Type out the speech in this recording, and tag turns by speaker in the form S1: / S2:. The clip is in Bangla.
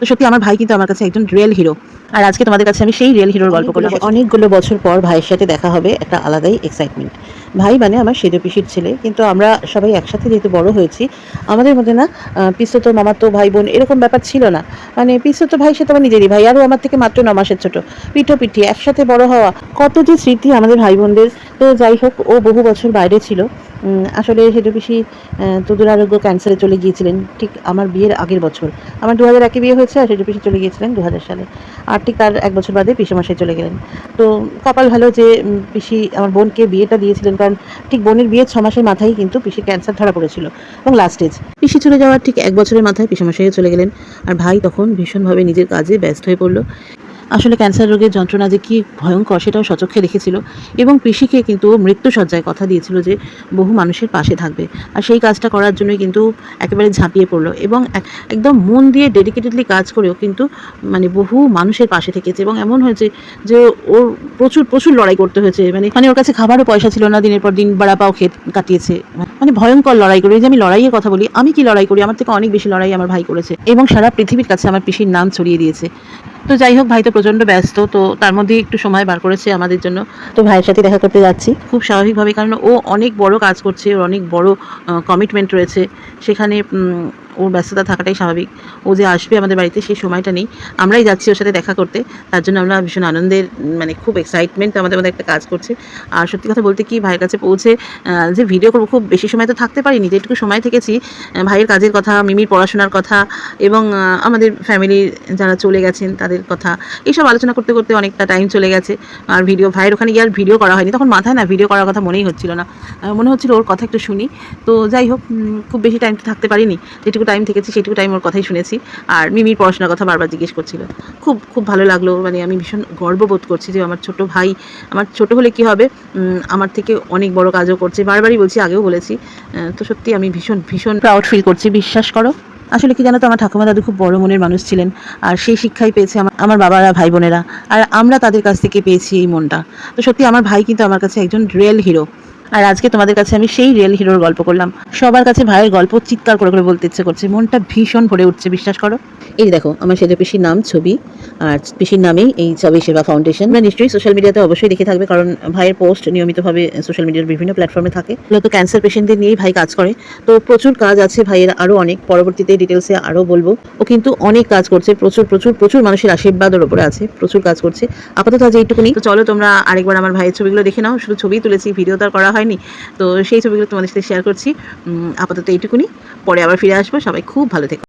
S1: তো সত্যি আমার ভাই কিন্তু আমার কাছে একজন রিয়েল হিরো। আর আজকে তোমাদের কাছে আমি সেই রিয়েল হিরোর গল্প করলাম। অনেকগুলো বছর পর ভাইয়ের সাথে দেখা হবে, একটা আলাদাই এক্সাইটমেন্ট। ভাই মানে আমার সেজ পিসির ছেলে, কিন্তু আমরা সবাই একসাথে যেহেতু বড় হয়েছি, আমাদের মধ্যে না পিসতো মামাতো ভাই বোন এরকম ব্যাপার ছিল না। মানে পিসতো ভাই সে তো আমার নিজেরই ভাই, আরও আমার থেকে মাত্র 9 মাসের ছোট। পিঠোপিঠি একসাথে বড় হওয়া, কত যে স্মৃতি আমাদের ভাই বোনদের। তো যাই হোক, ও বহু বছর বাইরে ছিল। আসলে সেজ পিসি তো দুরারোগ্য ক্যান্সারে চলে গিয়েছিলেন ঠিক আমার বিয়ের আগের বছর। আমার 2001-এ বিয়ে হয়েছে, আর সেজ পিসি চলে গিয়েছিলেন 2000 সালে। আর ঠিক তার 1 বছর বাদে পিসেমশাই চলে গেলেন। তো কপাল ভালো যে পিসি আমার বোনকে বিয়েটা দিয়েছিলেন, কারণ ঠিক বোনের বিয়ের 6 মাসের মাথায় কিন্তু পিসির ক্যান্সার ধরা পড়েছিল এবং লাস্ট স্টেজ। পিসি চলে যাওয়ার ঠিক 1 বছরের মাথায় পিসেমশাইও চলে গেলেন। আর ভাই তখন ভীষণভাবে নিজের কাজে ব্যস্ত হয়ে পড়ল। আসলে ক্যান্সার রোগের যন্ত্রণা যে কী ভয়ঙ্কর সেটাও সচক্ষে দেখেছিল, এবং পিসিকে কিন্তু মৃত্যুশয্যায় কথা দিয়েছিল যে বহু মানুষের পাশে থাকবে। আর সেই কাজটা করার জন্যই কিন্তু একেবারে ঝাঁপিয়ে পড়লো, এবং একদম মন দিয়ে ডেডিকেটেডলি কাজ করেও কিন্তু মানে বহু মানুষের পাশে থেকেছে। এবং এমন হয়েছে যে ওর প্রচুর প্রচুর লড়াই করতে হয়েছে, মানে ওর কাছে খাবারও পয়সা ছিল না, দিনের পর দিন বাড়া পাও খেয়ে কাটিয়েছে। মানে ভয়ঙ্কর লড়াই করে। যে আমি লড়াইয়ের কথা বলি, আমি কি লড়াই করি, আমার থেকে অনেক বেশি লড়াই আমার ভাই করেছে, এবং সারা পৃথিবীর কাছে আমার পিসির নাম ছড়িয়ে দিয়েছে। তো যাই হোক, ভাই তো প্রচণ্ড ব্যস্ত, তো তার মধ্যেই একটু সময় বার করেছে আমাদের জন্য। তো ভাইয়ের সাথে দেখা করতে যাচ্ছি খুব স্বাভাবিকভাবে, কারণ ও অনেক বড় কাজ করছে, ওর অনেক বড় কমিটমেন্ট রয়েছে সেখানে। ওর ব্যস্ততা থাকাটাই স্বাভাবিক। ও যে আসবে আমাদের বাড়িতে সেই সময়টা নেই, আমরাই যাচ্ছি ওর সাথে দেখা করতে। তার জন্য আমরা ভীষণ আনন্দের, মানে খুব এক্সাইটমেন্ট আমাদের মধ্যে একটা কাজ করছে। আর সত্যি কথা বলতে কি, ভাইয়ের কাছে পৌঁছে যে ভিডিও করবো, খুব বেশি সময় তো থাকতে পারিনি, যেটুকু সময় থেকেছি ভাইয়ের কাজের কথা, মিমির পড়াশোনার কথা, এবং আমাদের ফ্যামিলির যারা চলে গেছেন তাদের কথা, এইসব আলোচনা করতে করতে অনেকটা টাইম চলে গেছে। আর ভাইয়ের ওখানে গিয়ে আর ভিডিও করা হয়নি, তখন মাথায় না ভিডিও করার কথা মনেই হচ্ছিল না। মনে হচ্ছিল ওর কথা একটু শুনি। তো যাই হোক, খুব বেশি টাইম তো থাকতে পারিনি, যেটুকু টাইম থেকেছি সেটুকু টাইম ওর কথাই শুনেছি। আর মিমির পড়াশোনার কথা বারবার জিজ্ঞেস করছিল। খুব খুব ভালো লাগলো। মানে আমি ভীষণ গর্ববোধ করছি যে আমার ছোট ভাই, আমার ছোট হলে কি হবে, আমার থেকে অনেক বড় কাজও করছে। বারবারই বলছি, আগেও বলেছি। তো সত্যি আমি ভীষণ ভীষণ প্রাউড ফিল করছি, বিশ্বাস করো। আসলে কি জানো তো, আমার ঠাকুমা দাদু খুব বড় মনের মানুষ ছিলেন, আর সেই শিক্ষাই পেয়েছে আমার বাবারা, ভাই বোনেরা, আর আমরা তাদের কাছ থেকে পেয়েছি এই মনটা। তো সত্যি আমার ভাই কিন্তু আমার কাছে একজন রিয়েল হিরো। আর আজকে তোমাদের কাছে আমি সেই রিয়েল হিরোর গল্প করলাম। সবার কাছে ভাইয়ের গল্প চিৎকার করে করে বলতে ইচ্ছে করছে, মনটা ভীষণ ভরে উঠছে, বিশ্বাস করো। এই দেখো, আমার সেজ পিসির নাম ছবি, আর পিসির নামেই এই ছবি সেবা ফাউন্ডেশন। তোমরা নিশ্চয়ই সোশ্যাল মিডিয়াতে অবশ্যই দেখে থাকবে, কারণ ভাইয়ের পোস্ট নিয়মিতভাবে সোশ্যাল মিডিয়ার বিভিন্ন প্ল্যাটফর্মে থাকে। মূলত ক্যান্সার পেশেন্টদের নিয়েই ভাই কাজ করে। তো প্রচুর কাজ আছে ভাইয়ের, আরও অনেক, পরবর্তীতে ডিটেলসে আরও বলবো। ও কিন্তু অনেক কাজ করছে, প্রচুর প্রচুর প্রচুর মানুষের আশীর্বাদের ওপরে আছে, প্রচুর কাজ করছে। আপাতত আজ এইটুকুনি। তো চলো তোমরা আরেকবার আমার ভাইয়ের ছবিগুলো দেখে নাও। শুধু ছবিই তুলেছি, ভিডিও তো আর করা হয়নি। তো সেই ছবিগুলো তোমাদের সাথে শেয়ার করছি। আপাতত এইটুকুনি, পরে আবার ফিরে আসবো। সবাই খুব ভালো থেকো।